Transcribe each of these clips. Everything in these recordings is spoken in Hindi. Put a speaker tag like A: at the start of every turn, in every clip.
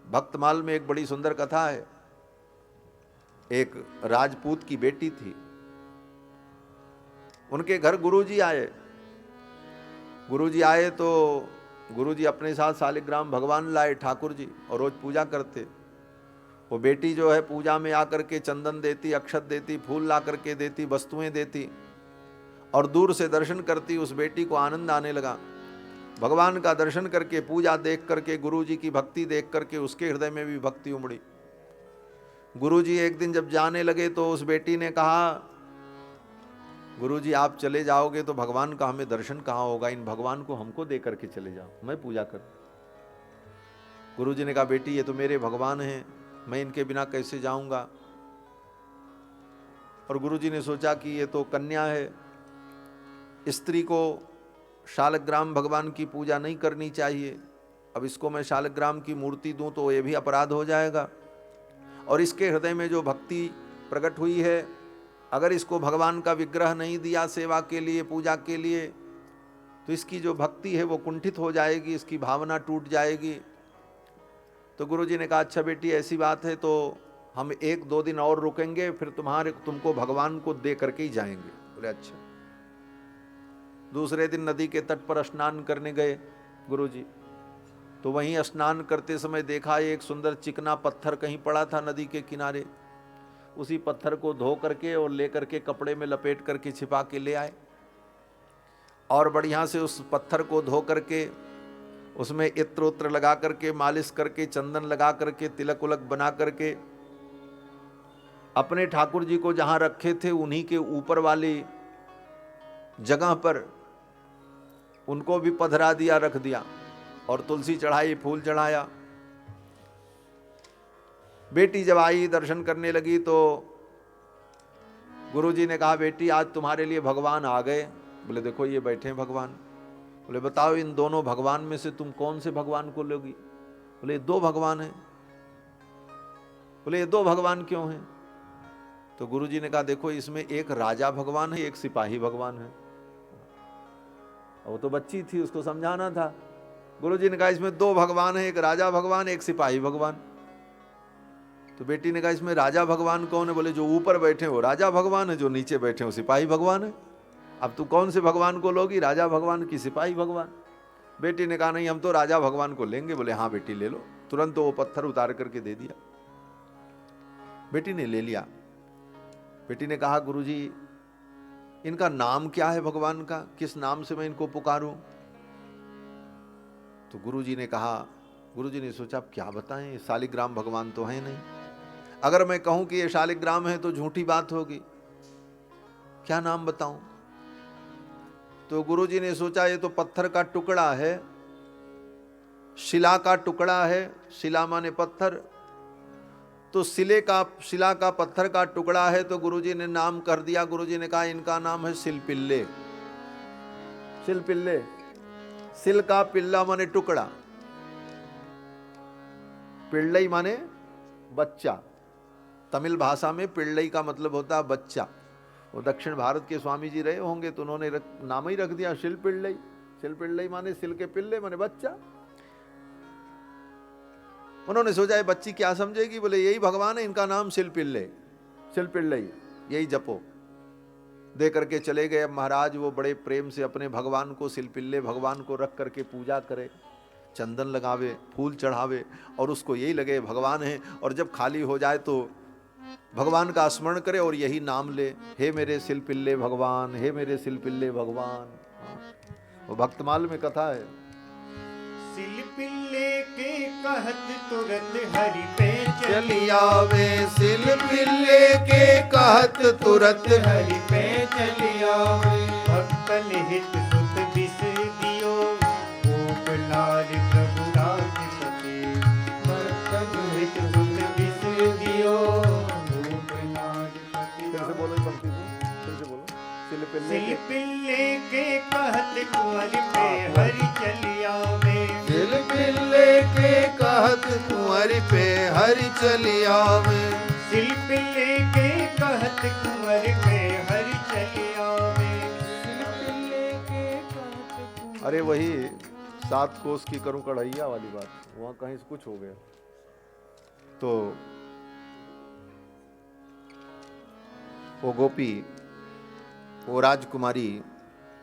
A: भक्तमाल में एक बड़ी सुंदर कथा है। एक राजपूत की बेटी थी, उनके घर गुरुजी आए। गुरुजी आए तो गुरुजी अपने साथ शालिग्राम भगवान लाए ठाकुर जी, और रोज पूजा करते। वो बेटी जो है पूजा में आकर के चंदन देती, अक्षत देती, फूल ला करके देती, वस्तुएं देती, और दूर से दर्शन करती। उस बेटी को आनंद आने लगा। भगवान का दर्शन करके, पूजा देख करके, गुरुजी की भक्ति देख करके उसके हृदय में भी भक्ति उमड़ी। गुरुजी एक दिन जब जाने लगे तो उस बेटी ने कहा, गुरुजी आप चले जाओगे तो भगवान का हमें दर्शन कहाँ होगा, इन भगवान को हमको दे करके चले जाओ, मैं पूजा कर। गुरुजी ने कहा, बेटी ये तो मेरे भगवान हैं, मैं इनके बिना कैसे जाऊंगा। और गुरुजी ने सोचा कि ये तो कन्या है, स्त्री को शालग्राम भगवान की पूजा नहीं करनी चाहिए। अब इसको मैं शालग्राम की मूर्ति दूं तो ये भी अपराध हो जाएगा, और इसके हृदय में जो भक्ति प्रकट हुई है, अगर इसको भगवान का विग्रह नहीं दिया सेवा के लिए, पूजा के लिए, तो इसकी जो भक्ति है वो कुंठित हो जाएगी, इसकी भावना टूट जाएगी। तो गुरुजी ने कहा, अच्छा बेटी ऐसी बात है तो हम 1-2 दिन और रुकेंगे, फिर तुमको भगवान को दे करके ही जाएंगे। बोले अच्छा। दूसरे दिन नदी के तट पर स्नान करने गए गुरुजी, तो वहीं स्नान करते समय देखा एक सुंदर चिकना पत्थर कहीं पड़ा था नदी के किनारे। उसी पत्थर को धो करके और ले करके कपड़े में लपेट करके छिपा के ले आए, और बढ़िया से उस पत्थर को धो करके उसमें इत्र उत्र लगा करके, मालिश करके, चंदन लगा करके, तिलक उलक बना करके अपने ठाकुर जी को जहां रखे थे उन्हीं के ऊपर वाली जगह पर उनको भी पधरा दिया, रख दिया, और तुलसी चढ़ाई, फूल चढ़ाया। बेटी जब आई दर्शन करने लगी तो गुरुजी ने कहा, बेटी आज तुम्हारे लिए भगवान आ गए। बोले देखो ये बैठे हैं भगवान। बोले बताओ इन दोनों भगवान में से तुम कौन से भगवान को लोगी। बोले 2 भगवान हैं। बोले ये 2 भगवान क्यों हैं। तो गुरुजी ने कहा, देखो इसमें एक राजा भगवान है, एक सिपाही भगवान है। वो तो बच्ची थी, उसको समझाना था। गुरुजी ने कहा इसमें 2 भगवान है, एक राजा भगवान, एक सिपाही भगवान। तो बेटी ने कहा इसमें राजा भगवान कौन है। बोले जो ऊपर बैठे हो राजा भगवान है, जो नीचे बैठे हो सिपाही भगवान है। अब तू कौन से भगवान को लोगी, राजा भगवान की सिपाही भगवान। बेटी ने कहा नहीं हम तो राजा भगवान को लेंगे। बोले हाँ बेटी ले लो। तुरंत तो वो पत्थर उतार करके दे दिया। बेटी ने ले लिया। बेटी ने कहा, गुरुजी इनका नाम क्या है भगवान का, किस नाम से मैं इनको पुकारूं। तो गुरुजी ने कहा, गुरुजी ने सोचा अब क्या बताएं, शालिग्राम भगवान तो है नहीं, अगर मैं कहूं कि ये शालिग्राम है तो झूठी बात होगी, क्या नाम बताऊं। तो गुरुजी ने सोचा ये तो पत्थर का टुकड़ा है, शिला का टुकड़ा है, शिला माने पत्थर, तो शिला का पत्थर का टुकड़ा है। तो गुरुजी ने नाम कर दिया। गुरुजी ने कहा इनका नाम है शिलपिल्ले। शिलपिल्ले, सिल का पिल्ला माने टुकड़ा, पिल्लई माने बच्चा। तमिल भाषा में पिल्लई का मतलब होता है बच्चा। वो दक्षिण भारत के स्वामी जी रहे होंगे तो उन्होंने नाम ही रख दिया शिल पिल्लई। शिल पिल्लई माने सिल के पिल्ले माने बच्चा। उन्होंने सोचा ये बच्ची क्या समझेगी। बोले यही भगवान है, इनका नाम शिल पिल्ले, शिल पिल्लई, यही जपो। दे करके चले गए। अब महाराज वो बड़े प्रेम से अपने भगवान को, शिलपिल्ले भगवान को रख करके पूजा करे, चंदन लगावे, फूल चढ़ावे, और उसको यही लगे भगवान है। और जब खाली हो जाए तो भगवान का स्मरण करे और यही नाम ले, हे मेरे शिलपिल्ले भगवान, हे मेरे शिलपिल्ले भगवान। वो भक्तमाल में कथा है।
B: शिलपिल्ले के कहत तुरंत हरि पे
A: चली आवे, शिलपिल्ले के कहत तुरंत
B: हरि पे चली आवे। भक्तन हित सुत बिस दियो, गोपलाल प्रभु राजपति। भक्तन हित सुत बिस दियो, गोपलाल पति।
A: फिर से बोलो भक्ति को, फिर से बोलो।
B: शिलपिल्ले के कहत कुंवर पे हरि चली आवे।
A: शिलपिल्ले के कहत कुंवर पे हरि चली आवे।
B: शिलपिल्ले के कहत कुंवर पे हरि चली आवे। शिलपिल्ले के कहत कुंवर।
A: अरे वही 7 कोस की करूं कढ़ैया वाली बात, वहां कहीं से कुछ हो गया। तो वो गोपी, वो राजकुमारी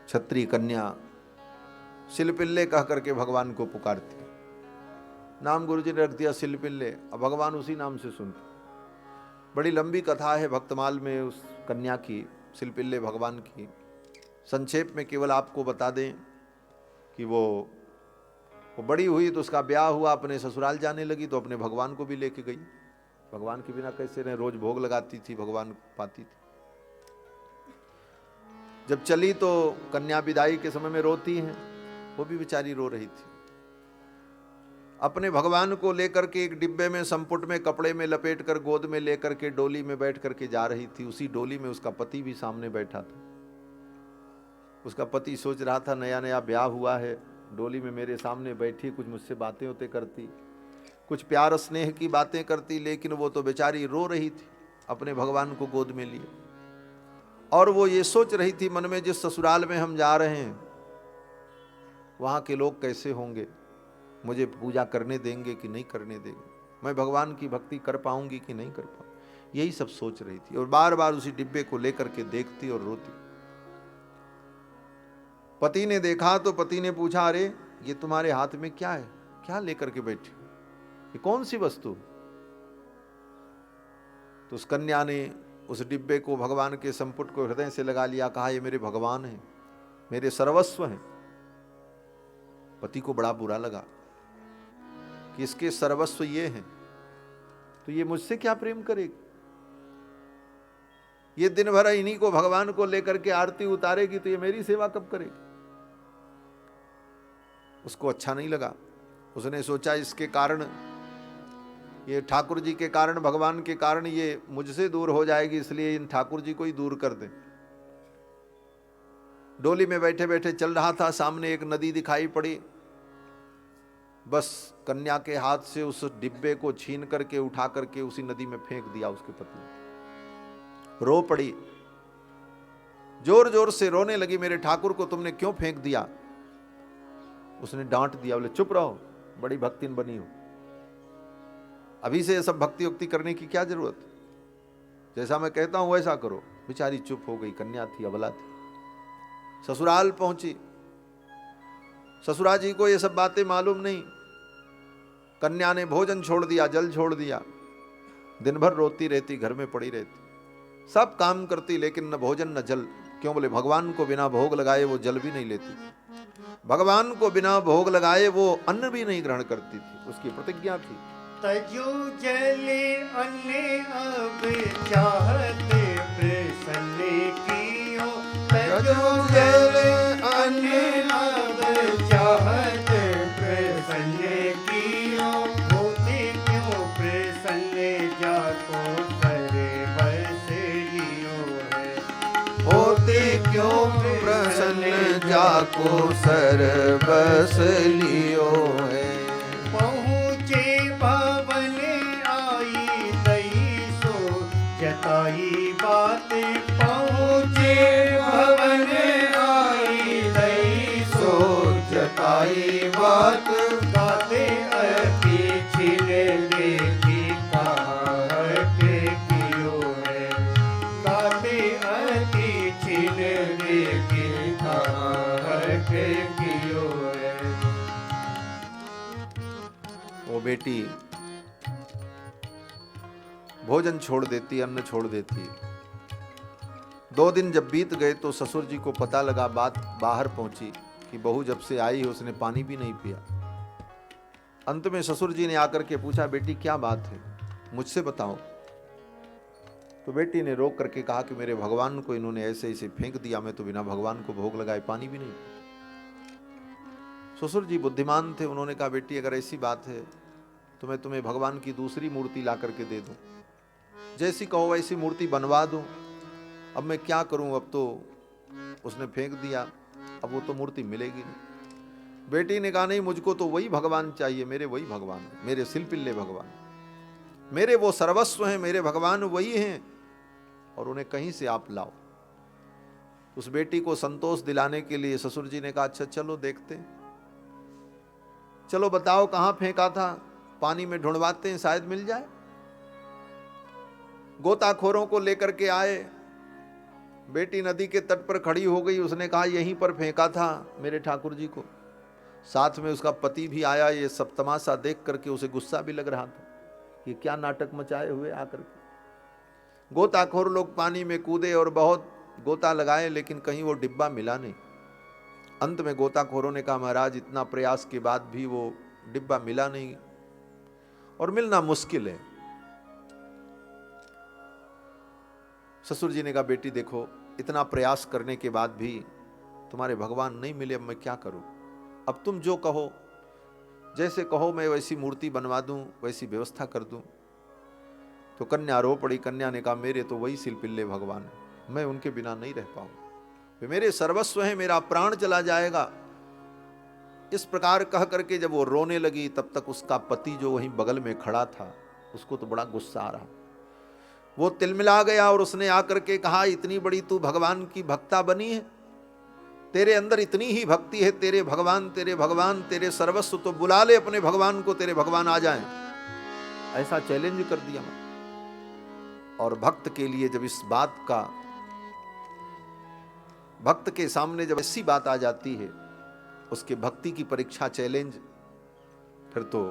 A: क्षत्रिय कन्या शिलपिल्ले कह करके भगवान को पुकारती। नाम गुरुजी ने रख दिया शिलपिल्ले। अब भगवान उसी नाम से सुनते। बड़ी लंबी कथा है भक्तमाल में उस कन्या की, शिलपिल्ले भगवान की। संक्षेप में केवल आपको बता दें कि वो बड़ी हुई तो उसका ब्याह हुआ, अपने ससुराल जाने लगी तो अपने भगवान को भी लेके गई। भगवान के बिना कैसे रहे, रोज भोग लगाती थी, भगवान पाती थी। जब चली तो कन्या विदाई के समय में रोती है, वो भी बेचारी रो रही थी। अपने भगवान को लेकर के एक डिब्बे में संपुट में कपड़े में लपेट कर गोद में लेकर के डोली में बैठ करके जा रही थी। उसी डोली में उसका पति भी सामने बैठा था। उसका पति सोच रहा था नया नया ब्याह हुआ है, डोली में मेरे सामने बैठी, कुछ मुझसे बातें होते करती, कुछ प्यार स्नेह की बातें करती, लेकिन वो तो बेचारी रो रही थी अपने भगवान को गोद में लिए। और वो ये सोच रही थी मन में, जिस ससुराल में हम जा रहे हैं वहां के लोग कैसे होंगे, मुझे पूजा करने देंगे कि नहीं करने देंगे, मैं भगवान की भक्ति कर पाऊंगी कि नहीं कर पाऊंगी, यही सब सोच रही थी। और बार बार उसी डिब्बे को लेकर के देखती और रोती। पति ने देखा तो पति ने पूछा, अरे ये तुम्हारे हाथ में क्या है, क्या लेकर के बैठी, ये कौन सी वस्तु? तो उस कन्या ने उस डिब्बे को, भगवान के संपुट को हृदय से लगा लिया, कहा ये मेरे भगवान हैं, मेरे सर्वस्व हैं। पति को बड़ा बुरा लगा कि इसके सर्वस्व ये हैं तो ये मुझसे क्या प्रेम करेगी, ये दिन भर इन्हीं को भगवान को लेकर के आरती उतारेगी तो ये मेरी सेवा कब करेगी। उसको अच्छा नहीं लगा। उसने सोचा इसके कारण, ये ठाकुर जी के कारण, भगवान के कारण ये मुझसे दूर हो जाएगी, इसलिए इन ठाकुर जी को ही दूर कर दे। डोली में बैठे बैठे चल रहा था, सामने एक नदी दिखाई पड़ी। बस कन्या के हाथ से उस डिब्बे को छीन करके उठा करके उसी नदी में फेंक दिया उसके पति ने। रो पड़ी, जोर जोर से रोने लगी, मेरे ठाकुर को तुमने क्यों फेंक दिया। उसने डांट दिया, बोले चुप रहो, बड़ी भक्तिन बनी हो, अभी से ये सब भक्ति उक्ति करने की क्या जरूरत, जैसा मैं कहता हूं वैसा करो। बेचारी चुप हो गई, कन्या थी, अबला थी। ससुराल पहुंची, ससुरा जी को ये सब बातें मालूम नहीं। कन्या ने भोजन छोड़ दिया, जल छोड़ दिया, दिन भर रोती रहती, घर में पड़ी रहती, सब काम करती, लेकिन न भोजन न जल। क्यों? बोले भगवान को बिना भोग लगाए वो जल भी नहीं लेती, भगवान को बिना भोग लगाए वो अन्न भी नहीं ग्रहण करती थी, उसकी प्रतिज्ञा थी।
B: तजो जले अन्न अब चाहते प्रसन्न कियो, तजो जले अन्न अब चाहते प्रसन्न कियो, होते क्यों प्रसन्न जाको सरे बस लियो है,
A: होते क्यों प्रसन्न जाको सर बस लियो है।
B: पहुँचे भवन आई दई सो जताई बात, पहुँचे भवन आई दई सो जताई बात, गाते अति छिन लेकी कहाँ के कियो है, गाते अति छिन लेकी कहाँ के कियो है।
A: वो बेटी भोजन छोड़ देती, अन्न छोड़ देती। 2 दिन जब बीत गए तो ससुर जी को पता लगा, बात बाहर पहुंची कि बहू जब से आई है उसने पानी भी नहीं पिया। अंत में ससुर जी ने आकर के पूछा, बेटी क्या बात है, मुझसे बताओ। तो बेटी ने रोक करके कहा कि मेरे भगवान को इन्होंने ऐसे ऐसे फेंक दिया, मैं तो बिना भगवान को भोग लगाए पानी भी नहीं। ससुर जी बुद्धिमान थे, उन्होंने कहा बेटी अगर ऐसी बात है तो मैं तुम्हें भगवान की दूसरी मूर्ति ला करके दे दूं, जैसी कहो वैसी मूर्ति बनवा दूं। अब मैं क्या करूं, अब तो उसने फेंक दिया, अब वो तो मूर्ति मिलेगी नहीं। बेटी ने कहा नहीं, मुझको तो वही भगवान चाहिए, मेरे वही भगवान है, मेरे शिलपिल्ले भगवान, मेरे वो सर्वस्व हैं, मेरे भगवान वही हैं, और उन्हें कहीं से आप लाओ। उस बेटी को संतोष दिलाने के लिए ससुर जी ने कहा अच्छा चलो देखते हैं, चलो बताओ कहां फेंका था, पानी में ढूंढवाते हैं शायद मिल जाए। गोताखोरों को लेकर के आए। बेटी नदी के तट पर खड़ी हो गई, उसने कहा यहीं पर फेंका था मेरे ठाकुर जी को। साथ में उसका पति भी आया। ये सब तमाशा देख करके उसे गुस्सा भी लग रहा था, ये क्या नाटक मचाए हुए आकर के। गोताखोर लोग पानी में कूदे और बहुत गोता लगाए, लेकिन कहीं वो डिब्बा मिला नहीं। अंत में गोताखोरों ने कहा महाराज इतना प्रयास के बाद भी वो डिब्बा मिला नहीं और मिलना मुश्किल है। ससुर जी ने कहा बेटी देखो, इतना प्रयास करने के बाद भी तुम्हारे भगवान नहीं मिले, अब मैं क्या करूं। अब तुम जो कहो, जैसे कहो मैं वैसी मूर्ति बनवा दूं, वैसी व्यवस्था कर दूं। तो कन्या रो पड़ी। कन्या ने कहा मेरे तो वही सिलपिल्ले भगवान है, मैं उनके बिना नहीं रह पाऊंगा, वे मेरे सर्वस्व हैं, मेरा प्राण चला जाएगा। इस प्रकार कह करके जब वो रोने लगी, तब तक उसका पति जो वहीं बगल में खड़ा था, उसको तो बड़ा गुस्सा आ रहा। वो तिलमिला गया और उसने आकर के कहा इतनी बड़ी तू भगवान की भक्ता बनी है, तेरे अंदर इतनी ही भक्ति है, तेरे भगवान तेरे सर्वस्व, तो बुला ले अपने भगवान को, तेरे भगवान आ जाएं। ऐसा चैलेंज कर दिया मैं। और भक्त के लिए जब इस बात का, भक्त के सामने जब ऐसी बात आ जाती है, उसके भक्ति की परीक्षा, चैलेंज, फिर तो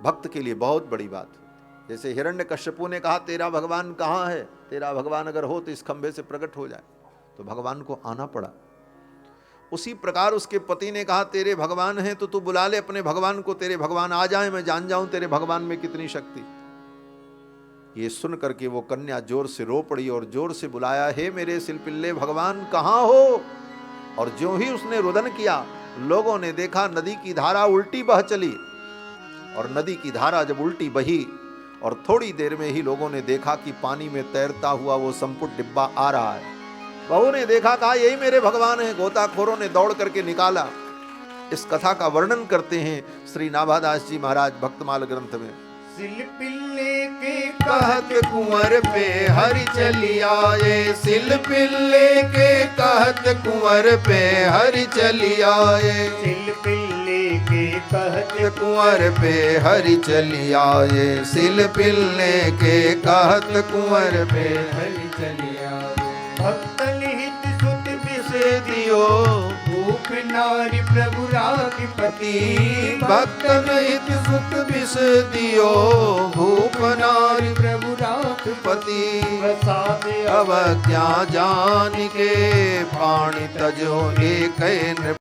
A: भक्त के लिए बहुत बड़ी बात। जैसे हिरण्यकश्यपु ने कहा तेरा भगवान कहाँ है, तेरा भगवान अगर हो तो इस खंभे से प्रकट हो जाए, तो भगवान को आना पड़ा। उसी प्रकार उसके पति ने कहा तेरे भगवान हैं तो तू बुला ले अपने भगवान को, तेरे भगवान आ जाए, मैं जान जाऊं तेरे भगवान में कितनी शक्ति। ये सुन करके वो कन्या जोर से रो पड़ी और जोर से बुलाया, हे मेरे सिलपिल्ले भगवान कहाँ हो। और ज्यों ही उसने रुदन किया, लोगों ने देखा नदी की धारा उल्टी बह चली। और नदी की धारा जब उल्टी बही और थोड़ी देर में ही लोगों ने देखा कि पानी में तैरता हुआ वो संपुट डिब्बा आ रहा है। बहू ने देखा, कहा यही मेरे भगवान हैं। गोताखोरों ने दौड़ करके निकाला। इस कथा का वर्णन करते हैं श्री नाभादास जी महाराज भक्तमाल ग्रंथ में।
B: सिलपिल्ले के कहत कुंवर पे हरि चली आए, सिलपिल्ले के कहत कुंवर पे हरि चली आए, सिलपिल्ले के कहत
A: कुंवर पे हरि चली आए, सिलपिल्ले के कहत कुंवर पे
B: हरि चली आए। भक्तन हित सुत विषे
A: दियो
B: भूप नारी प्रभु राधिपति,
A: भक्तन हित सुख विष दियो भूप नारी
B: प्रभु राधिपति,
A: प्रसाद अवज्ञा जान के पाणी तजो एक